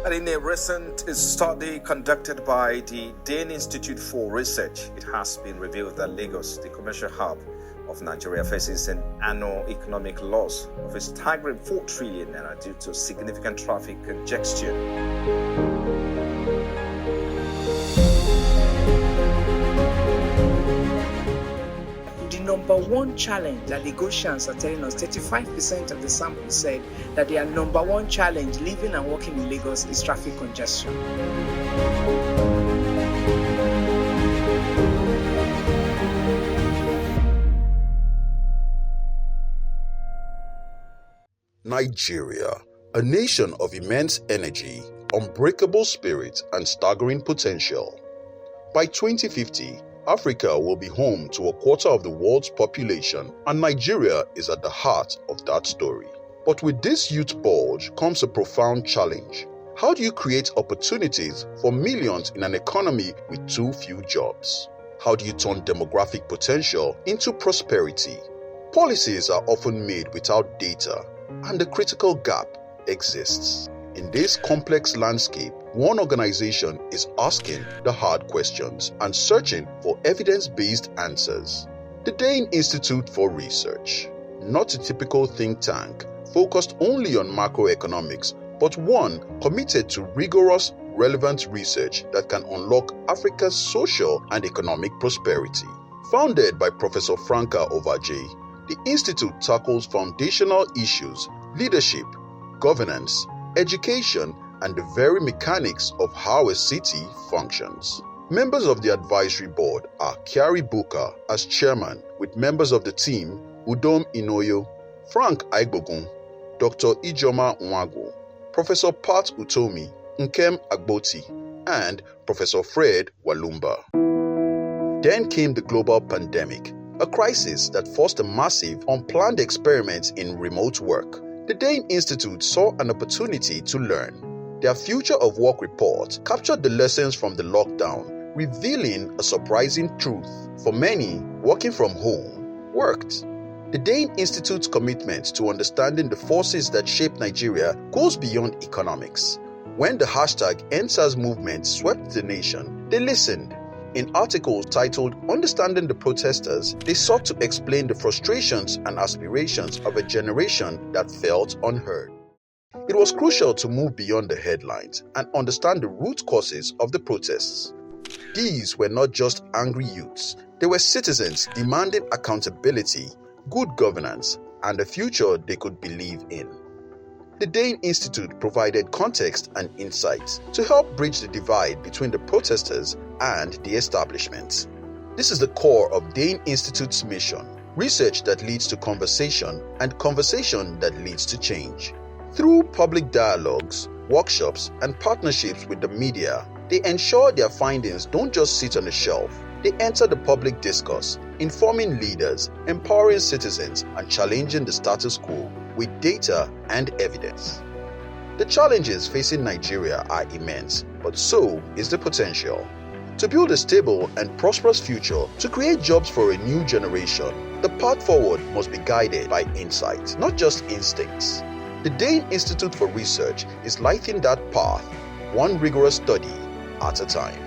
And in a recent study conducted by the Danne Institute for Research, it has been revealed that Lagos, the commercial hub of Nigeria, faces an annual economic loss of a staggering 4 trillion naira due to significant traffic congestion. The number one challenge that Lagosians are telling us, 35% of the sample said that their number one challenge living and working in Lagos is traffic congestion. Nigeria, a nation of immense energy, unbreakable spirit, and staggering potential. By 2050, Africa will be home to a quarter of the world's population, and Nigeria is at the heart of that story. But with this youth bulge comes a profound challenge. How do you create opportunities for millions in an economy with too few jobs? How do you turn demographic potential into prosperity? Policies are often made without data, and the critical gap exists. In this complex landscape, one organization is asking the hard questions and searching for evidence-based answers. The Danne Institute for Research, not a typical think tank focused only on macroeconomics, but one committed to rigorous, relevant research that can unlock Africa's social and economic prosperity. Founded by Professor Franca Ovaje, the Institute tackles foundational issues, leadership, governance, education, and the very mechanics of how a city functions. Members of the advisory board are Kyari Buka as chairman, with members of the team Udom Inoyo, Frank Aigbogun, Dr. Ijoma Nwago, Professor Pat Utomi, Nkem Agboti, and Professor Fred Walumba. Then came the global pandemic, a crisis that forced a massive, unplanned experiment in remote work. The Danne Institute saw an opportunity to learn. Their Future of Work report captured the lessons from the lockdown, revealing a surprising truth. For many, working from home worked. The Danne Institute's commitment to understanding the forces that shape Nigeria goes beyond economics. When the #EndSARS movement swept the nation, they listened. In articles titled Understanding the Protesters, they sought to explain the frustrations and aspirations of a generation that felt unheard. It was crucial to move beyond the headlines and understand the root causes of the protests. These were not just angry youths, they were citizens demanding accountability, good governance, and a future they could believe in. The Danne Institute provided context and insights to help bridge the divide between the protesters and the establishment. This is the core of Danne Institute's mission: research that leads to conversation and conversation that leads to change. Through public dialogues, workshops, and partnerships with the media, they ensure their findings don't just sit on a shelf. They enter the public discourse, informing leaders, empowering citizens, and challenging the status quo with data and evidence. The challenges facing Nigeria are immense, but so is the potential. To build a stable and prosperous future, to create jobs for a new generation, the path forward must be guided by insight, not just instincts. The Danne Institute for Research is lighting that path, one rigorous study at a time.